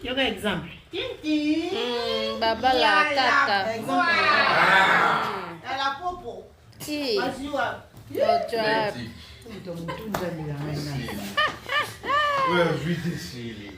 Yoga exemple. Baba la tata. La popo. Qui? Maziwa. Ojab. Ouais, je vais décider.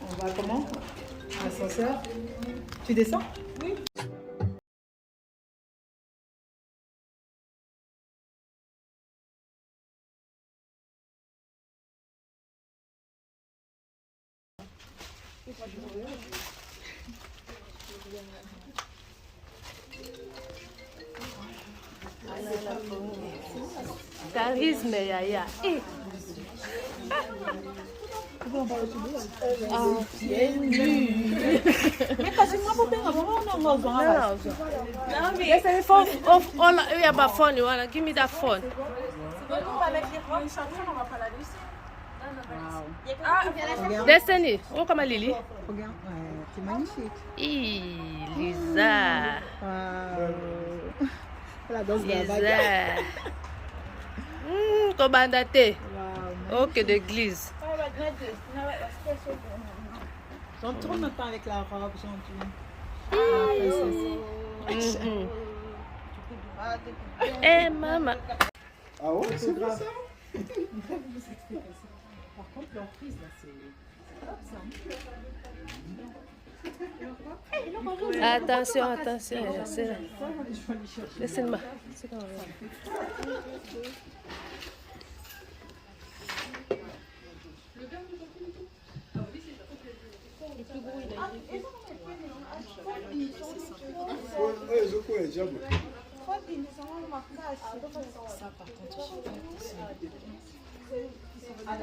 On va comment? Ascenseur. Tu descends? Oui. Charisme, Yaya. Give me that phone. Destiny, oh comme Lily. Regarde, c'est magnifique. Lisa. La danse de la Lisa. bagarre. Commandate. Wow. Ok, d'église. J'entoure maintenant avec la robe, j'entoure. Eh, maman. Ah ouais, c'est vrai ça? Par contre, l'emprise, là, c'est top, ça. Attention, attention. C'est là. Laissez-moi. Ça, par contre, je sais pas.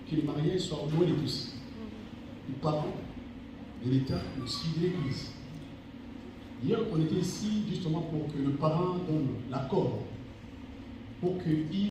Que les mariés soient loin de tous. Du parent, de l'État, aussi de l'Église. Hier, on était ici justement pour que le parent donne l'accord pour qu'il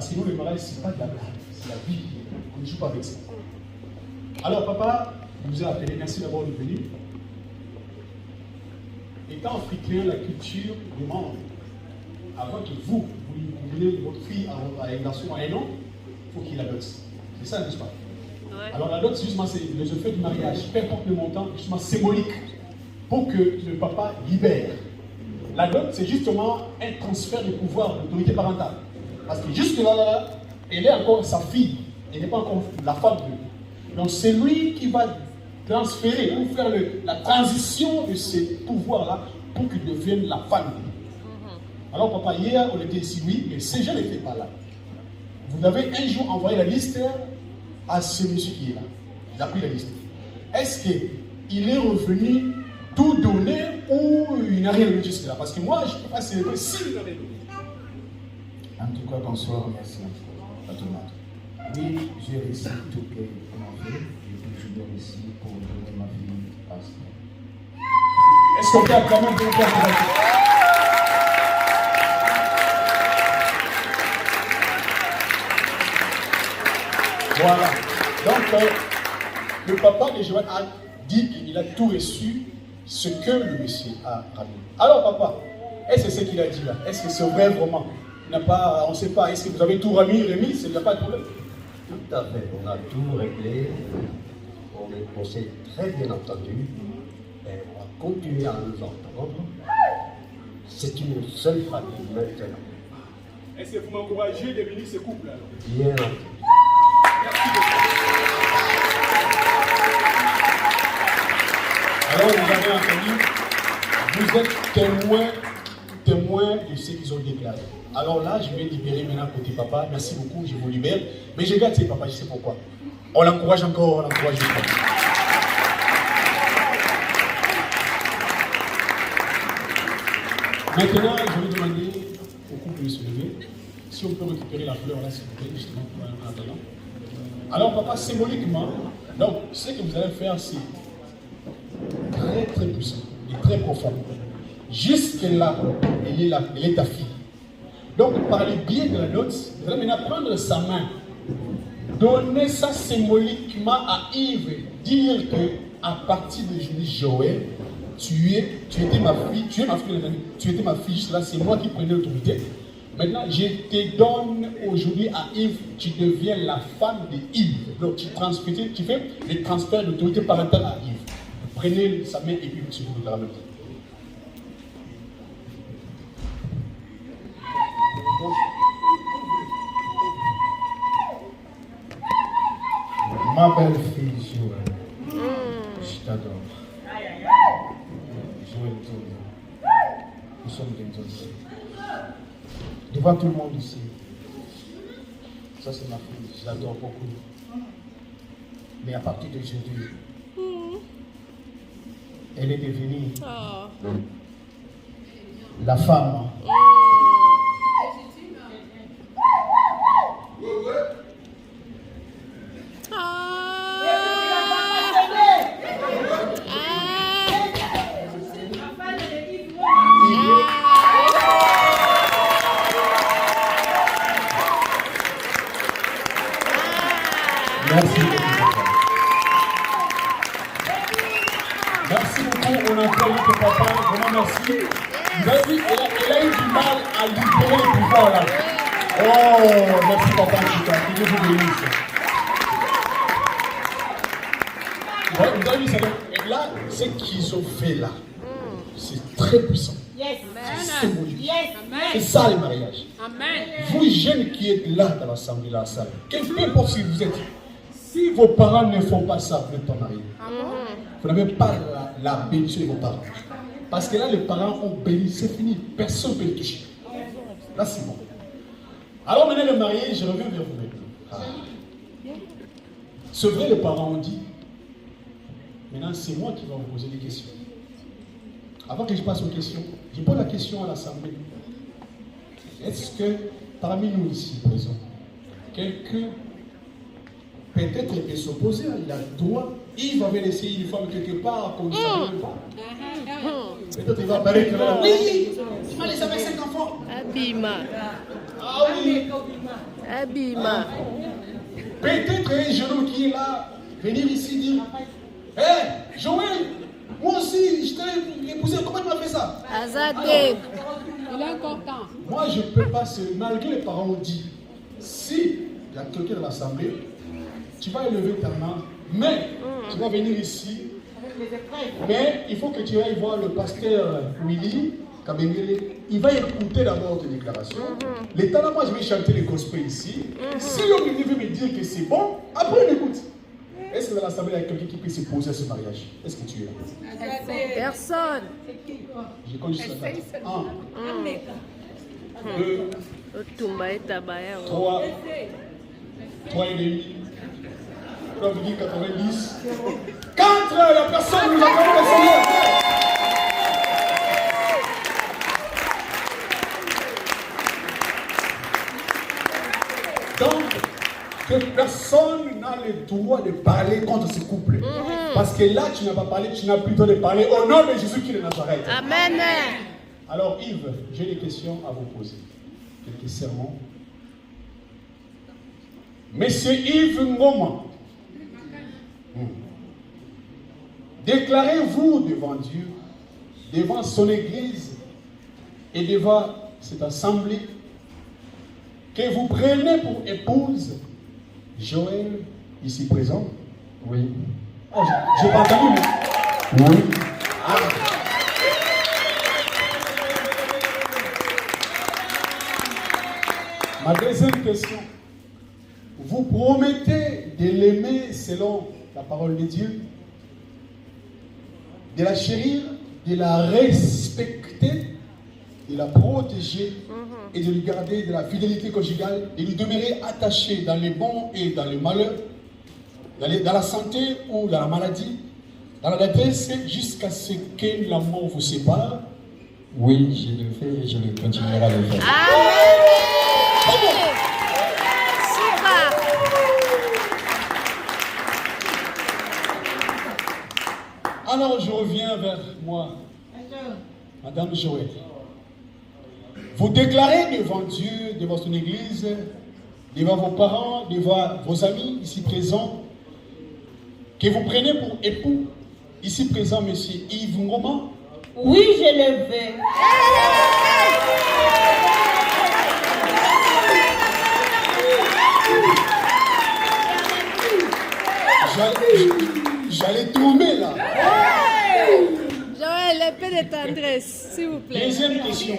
Parce que nous, le mariage, ce n'est pas de la blague, c'est la vie. On ne joue pas avec ça. Alors, papa, il vous a appelé, merci d'avoir venu. Étant africain, la culture demande, avant que vous combinez votre fille à un garçon à un an, il faut qu'il la dote. C'est ça, n'est-ce pas? Ouais. Alors la dot, justement, c'est le fait du mariage, peu importe le montant, justement symbolique, pour que le papa libère. La dot, c'est justement un transfert de pouvoir, d'autorité parentale. Parce que jusque là, elle est encore sa fille, elle n'est pas encore la femme de lui. Donc c'est lui qui va transférer, ou faire la transition de ces pouvoirs-là pour qu'il devienne la femme de lui. Alors papa, hier, on était ici, oui, mais ces gens n'étaient pas là. Vous avez un jour envoyé la liste à ce monsieur qui est là. Il a pris la liste. Est-ce qu'il est revenu tout donner ou il n'a rien donné jusque-là? Parce que moi, je ne peux pas célébrer s'il n'a rien donné. En tout cas, bonsoir, merci à tout le monde. Oui, j'ai réussi tout ce que l'on fait. Et je viens ici pour donner ma vie à ça. Est-ce qu'on peut acclamer pour faire Voilà. Donc, le papa de Joël a dit qu'il a tout reçu ce que le monsieur a ramené. Alors, papa, est-ce que c'est ce qu'il a dit là? Est-ce que c'est vrai vraiment? On ne sait pas. Est-ce que vous avez tout remis? Il n'y a pas de problème? Tout à fait. On a tout réglé. On s'est très bien entendu. Et on va continuer à nous entendre. C'est une seule famille maintenant. Est-ce que vous m'encouragez de venir ce couple alors? Bien entendu. Alors, vous avez entendu, vous êtes témoin de ce qu'ils ont déclaré. Alors là, je vais libérer maintenant côté papa. Merci beaucoup, je vous libère. Mais je garde ces papas, je sais pourquoi. On l'encourage encore, on l'encourage encore. Maintenant, je vais demander au couple de se lever. Si on peut récupérer la fleur là, s'il vous plaît, justement, pour un attendant. Alors, papa, symboliquement, donc, ce que vous allez faire, c'est très, très puissant et très profond. Jusque-là, elle est ta fille. Donc, par le biais de la note, vous allez maintenant prendre sa main, donner ça symboliquement à Yves, dire que à partir de Joël, tu étais ma fille, tu étais ma fille, juste là, c'est moi qui prenais l'autorité. Maintenant, je te donne aujourd'hui à Yves, tu deviens la femme de Yves. Donc, tu fais le transfert d'autorité parentale à Yves. Prenez sa main et puis vous la ramenez. Ma belle fille, Joël, je t'adore. Joël, nous sommes bientôt devant tout le monde ici. Ça, c'est ma fille, je l'adore beaucoup. Mais à partir d'aujourd'hui, elle est devenue la femme. Merci beaucoup. Merci beaucoup, on a entendu que papa, vraiment merci. Vous avez vu, elle a eu du mal à libérer le pouvoir là. Oh, merci papa, que Dieu vous bénisse. Vous avez vu ça? Et là, ce qu'ils ont fait là, c'est très puissant. C'est symbolique. C'est ça le mariage. Vous jeunes qui êtes là dans l'assemblée, dans la salle, peu importe si vous êtes, si vos parents ne font pas ça, vous n'êtes pas mariés. Vous n'avez pas la bénédiction de vos parents. Parce que là, les parents ont béni, c'est fini. Personne ne peut le toucher. Là, c'est bon. Alors maintenant, le marié, je reviens vers vous maintenant. C'est vrai, les parents ont dit. Maintenant, c'est moi qui vais vous poser des questions. Avant que je passe aux questions, je pose la question à l'Assemblée. Est-ce que parmi nous ici présents, quelqu'un peut-être peut s'opposer, il a le droit Yves avait laissé une femme quelque part qu'on ne savait même pas. Peut-être il va parler que là, oui, tu m'as laissé avec 5 enfants. Abima. Ah oui. Abima. Peut-être un genou qui est là, venir ici dire, hé, Joël, moi aussi, je t'ai épousé, comment tu m'as fait ça? Azade. Il est encore temps. Moi, je ne peux pas, malgré les parents ont dit, si il y a quelqu'un dans l'assemblée, tu vas élever ta main, mais tu vas venir ici, mais il faut que tu ailles voir le pasteur Willy Kabengele. Il va écouter d'abord tes déclarations. L'état là, moi, je vais chanter les gospels ici. Si l'homme veut me dire que c'est bon, après, on écoute. Est-ce que dans l'assemblée, il y a quelqu'un qui peut se poser à ce mariage? Est-ce que tu es là? Personne. J'ai connu ça. 1, 2, Otumba etabaya. 3, 3 et demi. 90. 4, la personne nous accorde le Seigneur. Donc, que personne n'a le droit de parler contre ce couple. Parce que là, tu n'as pas parlé, tu n'as plus le droit de parler au nom de Jésus qui est de Nazareth. Amen. Alors Yves, j'ai des questions à vous poser. Quelques sermons. Monsieur Yves Ngoma, déclarez-vous devant Dieu, devant son Église et devant cette assemblée que vous prenez pour épouse Joël, ici présent? Oui. Oh, j'ai pas entendu, mais... Oui. Ah. Ma deuxième question. Vous promettez de l'aimer selon la parole de Dieu, de la chérir, de la respecter, de la protéger et de lui garder de la fidélité conjugale, de lui demeurer attaché dans les bons et dans les malheurs, dans la santé ou dans la maladie, dans la détresse, jusqu'à ce que la mort vous sépare. Oui, je le fais et je le continuerai à le faire. Alors je reviens vers moi, Madame Joël. Vous déclarez devant Dieu, devant son Église, devant vos parents, devant vos amis ici présents, que vous prenez pour époux, ici présent, monsieur Yves Ngoma. Oui, je le veux. J'allais tomber là. Joël, un peu de tendresse, s'il vous plaît. Deuxième question.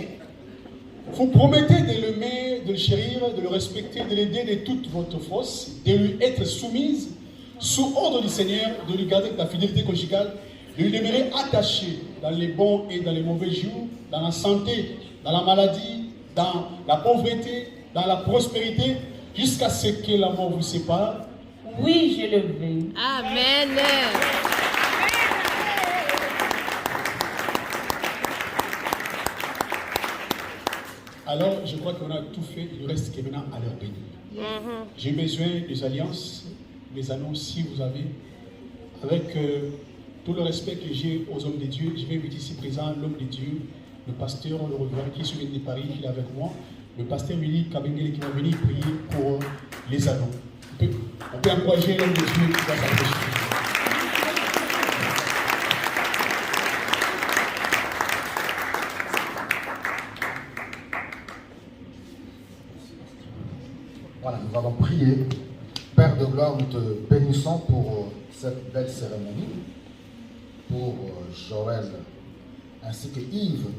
Vous promettez de l'aimer, de le chérir, de le respecter, de l'aider de toute votre force, de lui être soumise, sous ordre du Seigneur, de lui garder la fidélité conjugale, de lui demeurer attaché dans les bons et dans les mauvais jours, dans la santé, dans la maladie, dans la pauvreté, dans la prospérité, jusqu'à ce que la mort vous sépare. Oui, je le veux. Amen. Alors, je crois qu'on a tout fait, il ne reste que maintenant à leur bénir. J'ai besoin des alliances, des annonces, si vous avez, avec tout le respect que j'ai aux hommes de Dieu. Je vais inviter ici présent l'homme de Dieu, le pasteur, le reverend qui se vient de Paris, qui est avec moi, le pasteur Willy Kabengele qui va venir prier pour les annonces. On peut encourager l'homme de Dieu qui va s'approcher. Voilà, nous allons prier. Père de gloire, nous te bénissons pour cette belle cérémonie, pour Joël ainsi que Yves,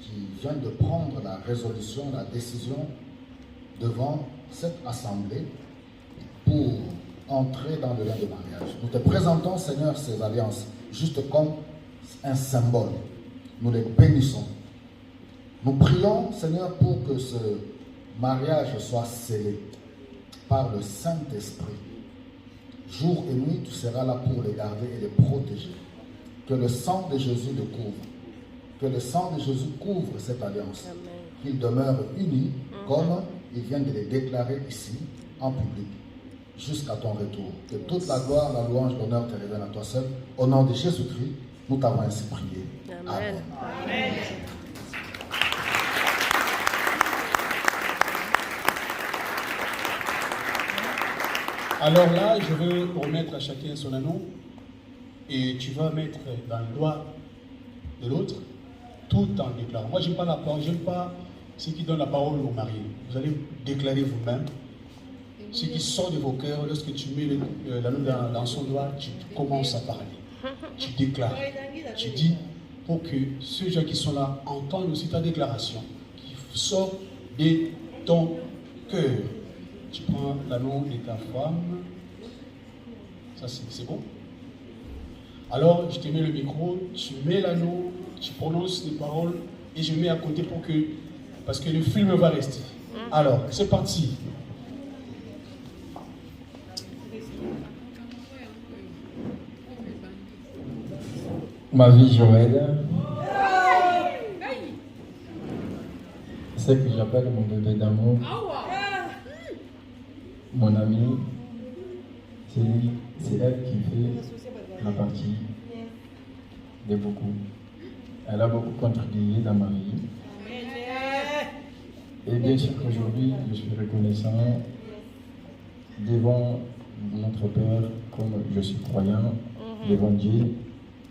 qui vient de prendre la résolution, la décision devant cette assemblée pour entrer dans le lien de mariage. Nous te présentons, Seigneur, ces alliances, juste comme un symbole. Nous les bénissons. Nous prions, Seigneur, pour que ce mariage soit scellé par le Saint-Esprit. Jour et nuit, tu seras là pour les garder et les protéger. Que le sang de Jésus le couvre. Que le sang de Jésus couvre cette alliance. Qu'ils demeurent unis comme ils viennent de les déclarer ici, en public. jusqu'à ton retour. Que toute la gloire, la louange, l'honneur te reviennent à toi seul. Au nom de Jésus-Christ, nous t'avons ainsi prié. Amen. Amen. Alors là, je veux remettre à chacun son anneau et tu vas mettre dans le doigt de l'autre tout en déclarant. Moi, j'aime pas la parole, j'aime pas ceux qui donnent la parole aux mariés. Vous allez déclarer vous-même ce qui sort de vos cœurs. Lorsque tu mets l'anneau dans son doigt, tu commences à parler. Tu déclares. Tu dis pour que ceux gens qui sont là entendent aussi ta déclaration qui sort de ton cœur. Tu prends l'anneau de ta femme. Ça, c'est bon. Alors, je te mets le micro, tu mets l'anneau, tu prononces les paroles et je mets à côté pour que... Parce que le film va rester. Alors, c'est parti. Ma vie, Joël. C'est que j'appelle mon bébé d'amour. Mon amie. C'est elle qui fait la partie de beaucoup. Elle a beaucoup contribué dans ma vie. Et bien sûr qu'aujourd'hui, je suis reconnaissant devant notre Père, comme je suis croyant, devant Dieu,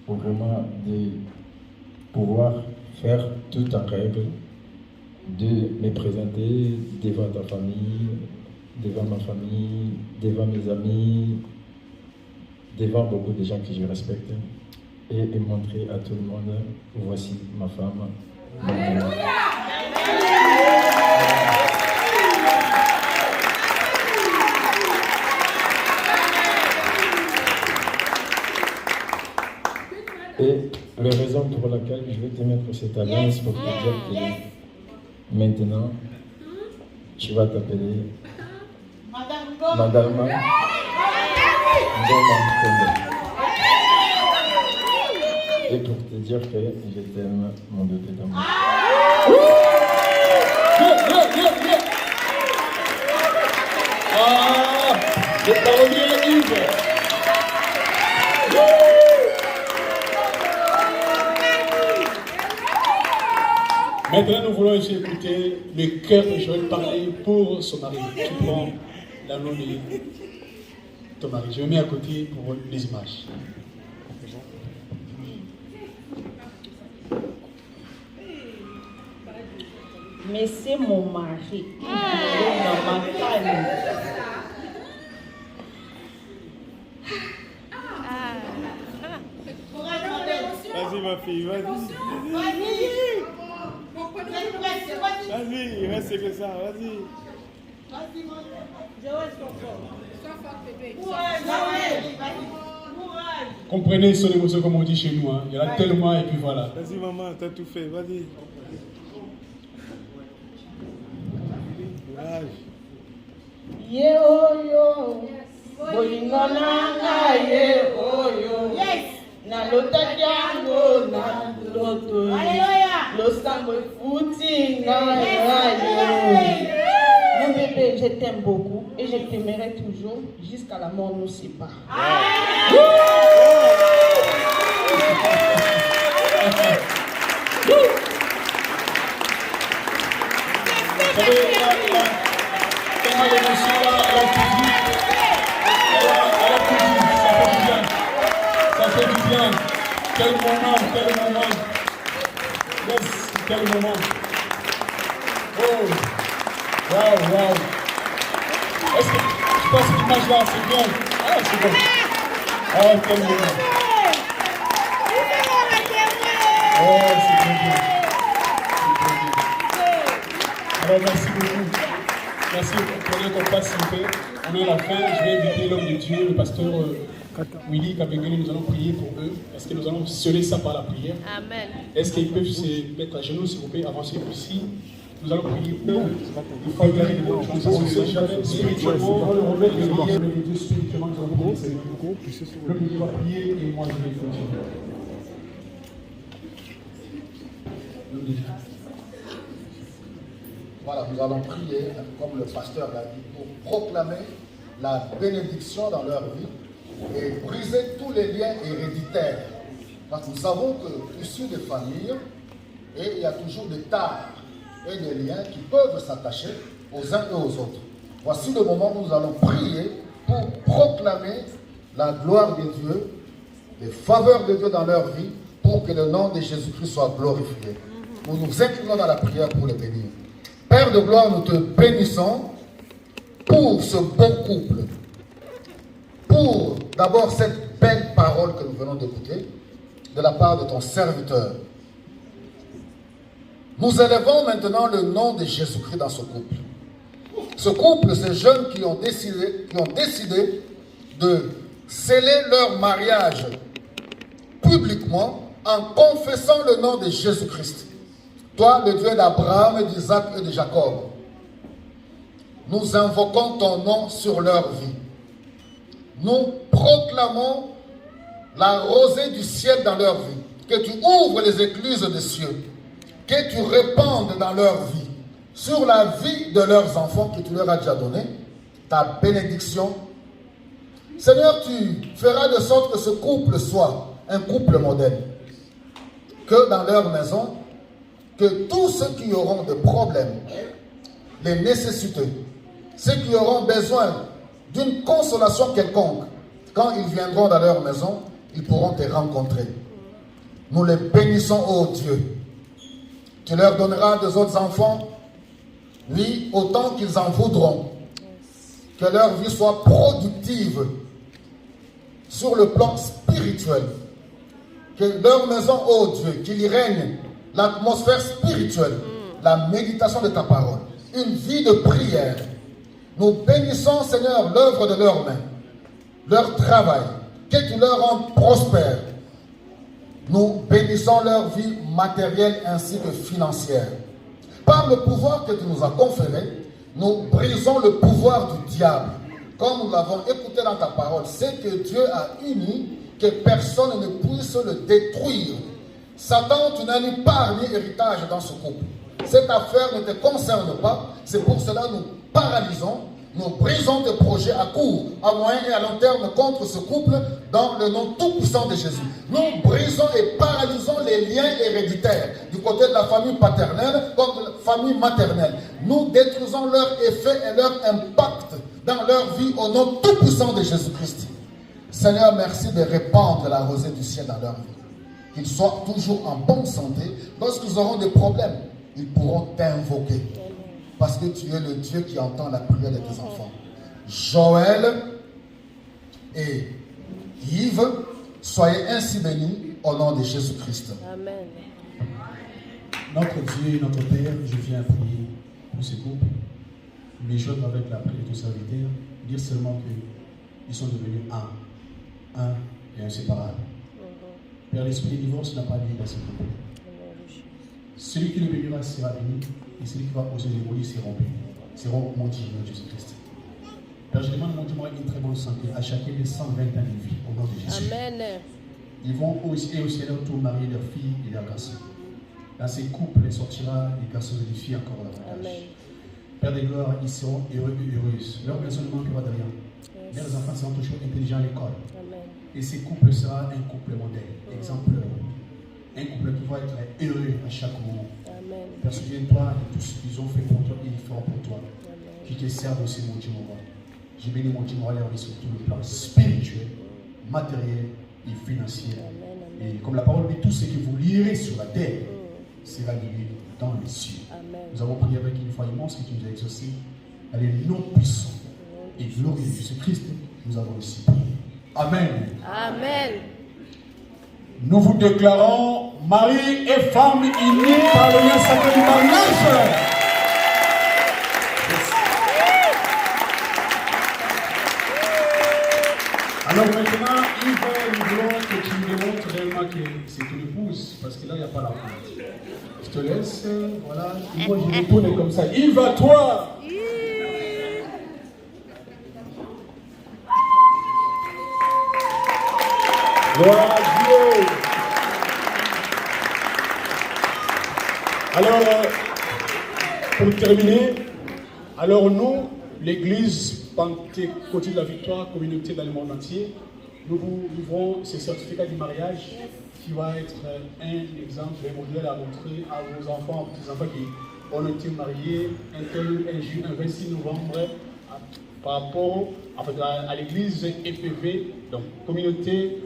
pour vraiment de pouvoir faire tout en règle, de me présenter devant ta famille, devant ma famille, devant mes amis, devant beaucoup de gens que je respecte, et montrer à tout le monde, voici ma femme. Alléluia. Et la raison pour laquelle je vais te mettre cette alliance pour te dire que maintenant, tu vas t'appeler Madame Ngoma Nkonde. Et pour te dire que je t'aime, mon bébé d'amour. Ah, le parolier Yves. Maintenant, nous voulons aussi écouter le cœur de Joël parler pour son mari. Tu prends l'anneau de ton mari. Je le mets à côté pour les images. Mais c'est mon mari. Dans ma famille. Vas-y ma fille, vas-y. Vas-y, reste que ça, vas-y. Comprenez son émotion comme on dit chez nous. Hein. Il y en a tellement et puis voilà. Vas-y maman, t'as tout fait, vas-y. Courage. Yo, bolingonanga yo. Yes. Na lota jango na loto. Losambo footing. Mon bébé, je t'aime beaucoup et je t'aimerai toujours jusqu'à la mort nous sépare. Ça fait du bien. Quel moment, quel moment. Yes, quel moment. Oh, wow. Est-ce que tu penses que l'image là, c'est bien? Ah, c'est bon. Ah, quel moment. Oh, c'est très bien. Alors, merci beaucoup. Merci pour qu'on passe un peu. On est à la fin. Je vais inviter l'homme de Dieu, le pasteur Willy Kabengele. Nous allons prier pour eux. Est-ce que nous allons sceller ça par la prière? Amen. Est-ce qu'ils peuvent se mettre à genoux, s'il vous plaît, avancer ici? Nous allons prier pour eux. Il faut égarer de bonnes choses. Parce que c'est jamais spirituellement, on le remet de prier, mais les deux spirituellement, nous allons prier. Le Dieu va prier et moi je vais continuer. Voilà, nous allons prier, comme le pasteur l'a dit, pour proclamer la bénédiction dans leur vie et briser tous les liens héréditaires. Parce que nous savons que issus des familles, et il y a toujours des tares et des liens qui peuvent s'attacher aux uns et aux autres. Voici le moment où nous allons prier pour proclamer la gloire de Dieu, les faveurs de Dieu dans leur vie, pour que le nom de Jésus-Christ soit glorifié. Nous nous inclinons dans la prière pour les bénir. Père de gloire, nous te bénissons pour ce bon couple, pour d'abord cette belle parole que nous venons d'écouter de la part de ton serviteur. Nous élevons maintenant le nom de Jésus-Christ dans ce couple. Ce couple, ces jeunes qui ont décidé de sceller leur mariage publiquement en confessant le nom de Jésus-Christ. Toi, le Dieu d'Abraham, d'Isaac et de Jacob. Nous invoquons ton nom sur leur vie. Nous proclamons la rosée du ciel dans leur vie. Que tu ouvres les écluses des cieux. Que tu répandes dans leur vie, sur la vie de leurs enfants que tu leur as déjà donné, ta bénédiction. Seigneur, tu feras de sorte que ce couple soit un couple modèle. Que dans leur maison, que tous ceux qui auront des problèmes, des nécessités, ceux qui auront besoin d'une consolation quelconque, quand ils viendront dans leur maison, ils pourront te rencontrer. Nous les bénissons, ô Dieu. Tu leur donneras des autres enfants, oui, autant qu'ils en voudront. Que leur vie soit productive sur le plan spirituel. Que leur maison, ô Dieu, qu'il y règne l'atmosphère spirituelle, la méditation de ta parole, une vie de prière. Nous bénissons, Seigneur, l'œuvre de leurs mains, leur travail, que tu leur rendes prospère. Nous bénissons leur vie matérielle ainsi que financière. Par le pouvoir que tu nous as conféré, nous brisons le pouvoir du diable. Comme nous l'avons écouté dans ta parole, c'est que Dieu a uni, que personne ne puisse le détruire. Satan, tu n'as ni part ni héritage dans ce couple. Cette affaire ne te concerne pas. C'est pour cela que nous paralysons, nous brisons tes projets à court, à moyen et à long terme contre ce couple dans le nom tout-puissant de Jésus. Nous brisons et paralysons les liens héréditaires du côté de la famille paternelle comme de la famille maternelle. Nous détruisons leur effet et leur impact dans leur vie au nom tout-puissant de Jésus-Christ. Seigneur, merci de répandre la rosée du ciel dans leur vie. Qu'ils soient toujours en bonne santé. Lorsqu'ils auront des problèmes, ils pourront t'invoquer. Parce que tu es le Dieu qui entend la prière de tes enfants. Joël et Yves, soyez ainsi bénis au nom de Jésus-Christ. Amen. Notre Dieu et notre Père, je viens prier pour ces couples. Mais je veux avec la prière de ton serviteur dire seulement qu'ils sont devenus un et inséparable. Père, l'esprit de divorce n'a pas lieu dans ce couple. Celui qui le bénira sera béni, et celui qui va oser les maudits seront maudits au nom de Jésus-Christ. Père, je demande mon Dieu une très bonne santé à chacun des 120 ans de vie au nom de Jésus. Amen. Ils vont aussi à leur tour marier leurs filles et leurs garçons. Dans ces couples, il sortira des garçons et des filles encore davantage. Père des gloires, ils seront heureux et heureuses. Leur maison ne manquera de rien. Yes. Leurs enfants seront toujours intelligents à l'école. Et ces couples sera un couple modèle, exemple, un couple qui va être heureux à chaque moment. Amen. Père, souviens-toi de tout ce qu'ils ont fait pour toi et ils feront pour toi. Amen. Qui te servent aussi, mon Dieu, mon roi. Je bénis mon Dieu, mon roi, sur tout le plan spirituel, matériel et financier. Amen. Et comme la parole dit, tout ce que vous lirez sur la terre sera lié dans les cieux. Amen. Nous avons prié avec une foi immense que tu nous as exaucé. Elle est non puissant et glorieux de Jésus-Christ. Nous avons aussi prié. Amen. Amen. Nous vous déclarons mari et femme unis par le lien sacré du mariage. Alors maintenant, nous voulons que tu me démontres réellement que c'est ton épouse, parce que là, il n'y a pas la honte. Je te laisse, voilà. Moi, je retourne comme ça. Il va toi. Gloire à Dieu. Alors, pour terminer, alors nous, l'Église Pentecôte de la Victoire, communauté dans le monde entier, nous vous livrons ce certificat du mariage qui va être un exemple, un modèle à montrer à vos enfants, aux petits-enfants qui ont été mariés un 26 novembre par rapport à l'église EPV, donc communauté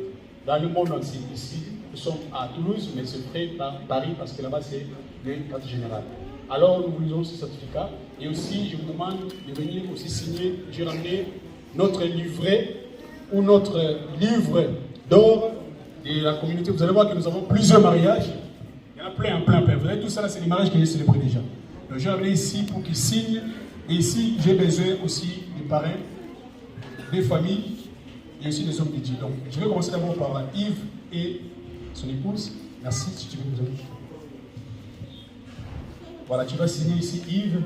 dans le monde entier. Ici, nous sommes à Toulouse, mais c'est fait par Paris parce que là-bas c'est le cadre général. Alors nous vous lisons ce certificat et aussi je vous demande de venir aussi signer, j'ai ramené notre livret ou notre livre d'or de la communauté. Vous allez voir que nous avons plusieurs mariages. Il y en a plein. Vous voyez, tout ça là, c'est les mariages que j'ai célébrés déjà. Donc j'ai ramené ici pour qu'ils signent. Et ici, j'ai besoin aussi des parrains, des familles et aussi des hommes de Dieu. Donc je vais commencer d'abord par Yves et son épouse. Merci, si tu veux nous aider. Voilà, tu vas signer ici Yves,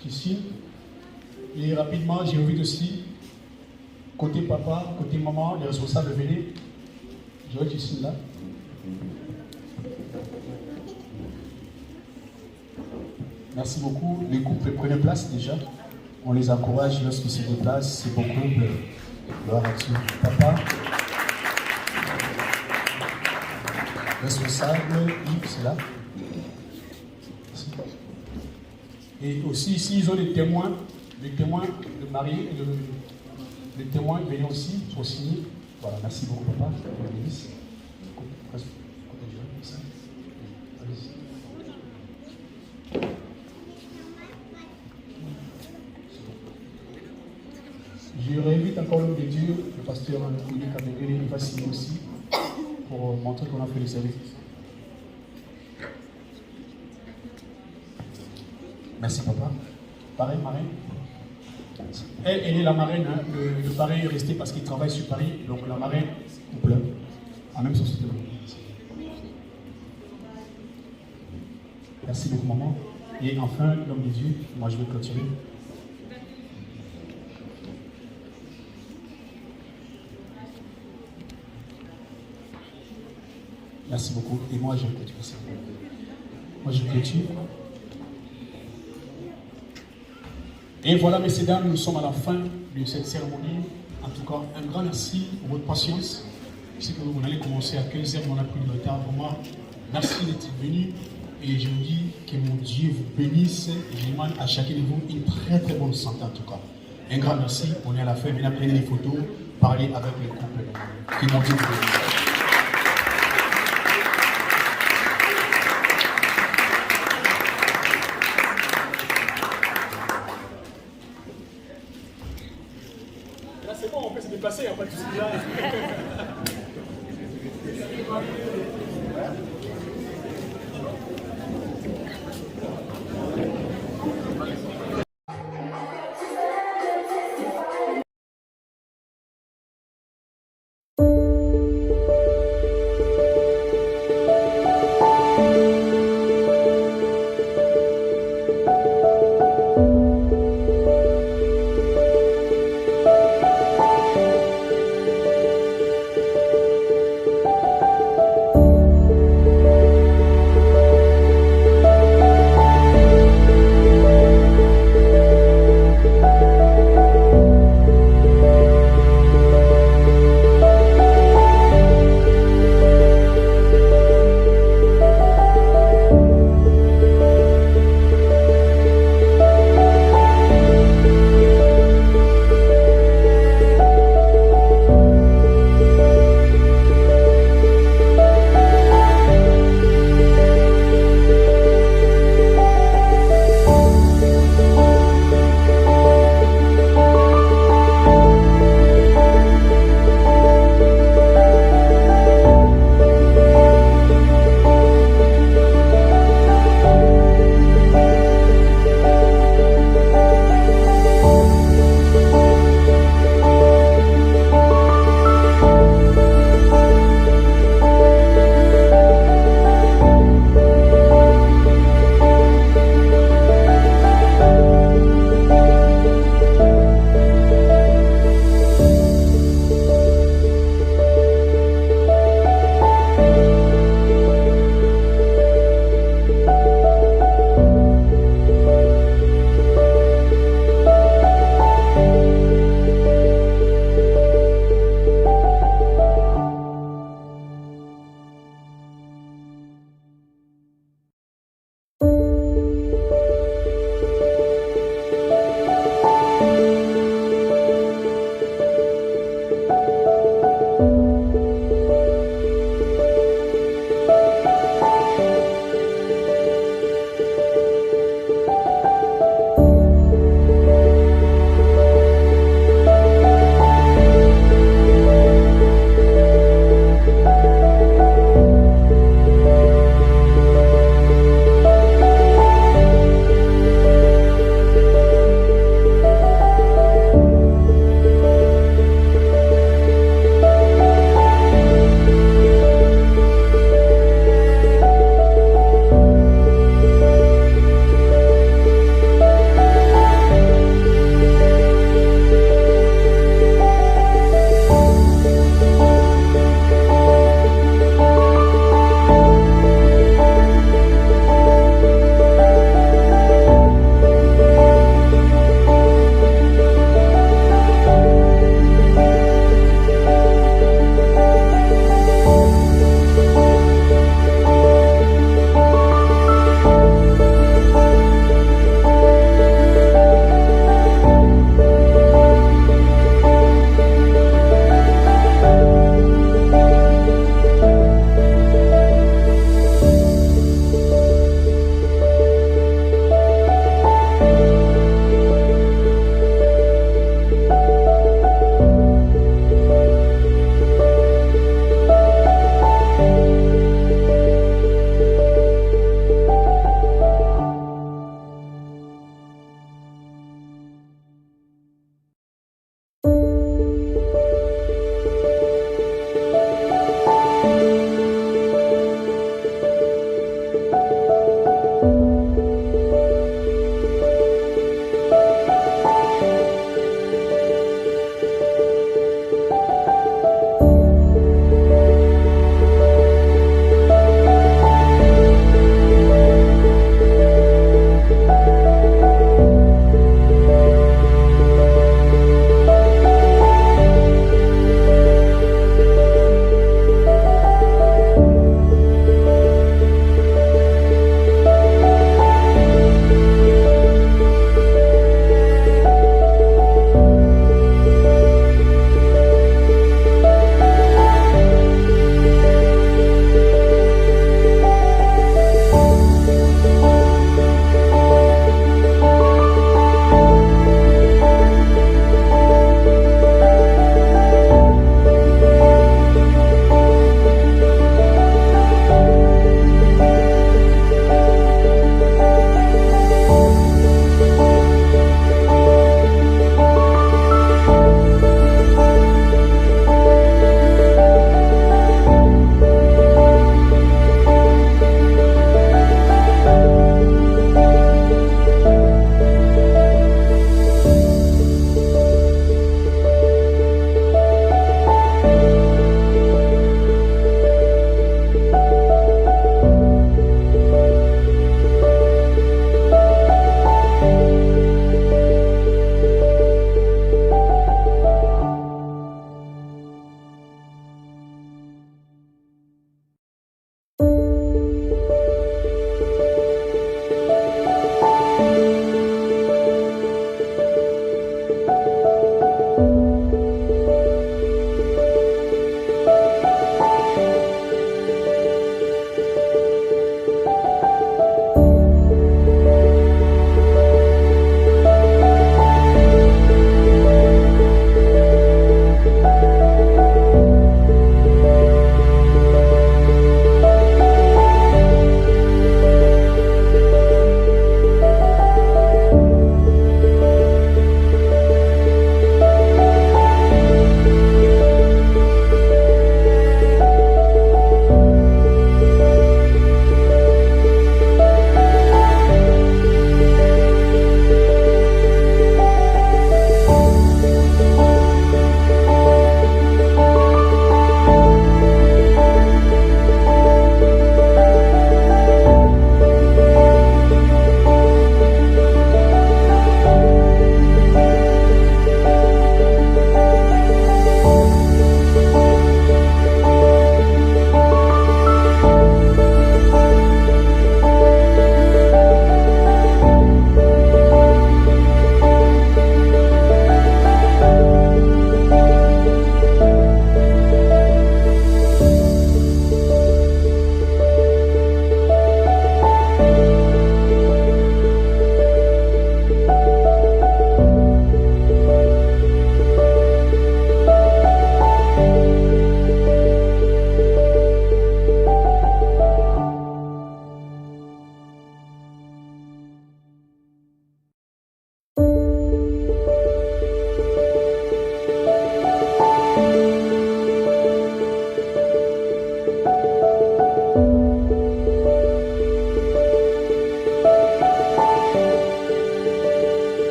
qui signe. Et rapidement, j'ai envie aussi, côté papa, côté maman, les responsables, venez. Je veux que tu signes là. Merci beaucoup. Les couples prenez place déjà. On les encourage lorsqu'ils se déplacent. C'est beau couple. Gloire à Dieu. Papa. Responsable, Yves, c'est là. Et aussi ici, ils ont des témoins, de mariés, les témoins, venez aussi pour signer. Voilà, merci beaucoup, papa. Je réinvite encore l'homme de Dieu, le pasteur Louis Kabengele, il va signer aussi pour montrer qu'on a fait le service. Merci papa. Pareil, marraine. Elle est la marraine, hein. Le parrain est resté parce qu'il travaille sur Paris, donc la marraine, couple, en même société. Merci beaucoup maman. Et enfin, l'homme de Dieu, moi je vais clôturer. Merci beaucoup. Et moi je clôture ça. Moi je clôture. Et voilà, messieurs, dames, nous sommes à la fin de cette cérémonie. En tout cas, un grand merci pour votre patience. Je sais que vous allez commencer à 15h, on a pris du retard. Vraiment, merci d'être venu. Et je vous dis que mon Dieu vous bénisse. Et je demande à chacun de vous une très très bonne santé en tout cas. Un grand merci. On est à la fin. Maintenant, prenez les photos, parlez avec les couples. Que mon Dieu vous bénisse. C'est bon, on peut se déplacer, il n'y a pas de souci là.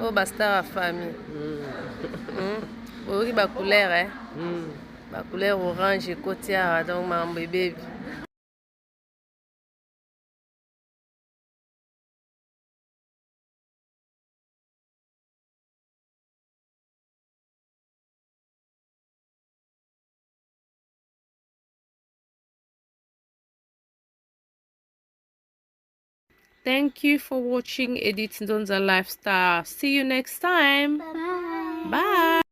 Oh, basta la famille. Oui, ba couleur, hein. Ba couleur orange et côtière, donc mon bébé. Thank you for watching Edith Ndonza Lifestyle. See you next time. Bye. Bye.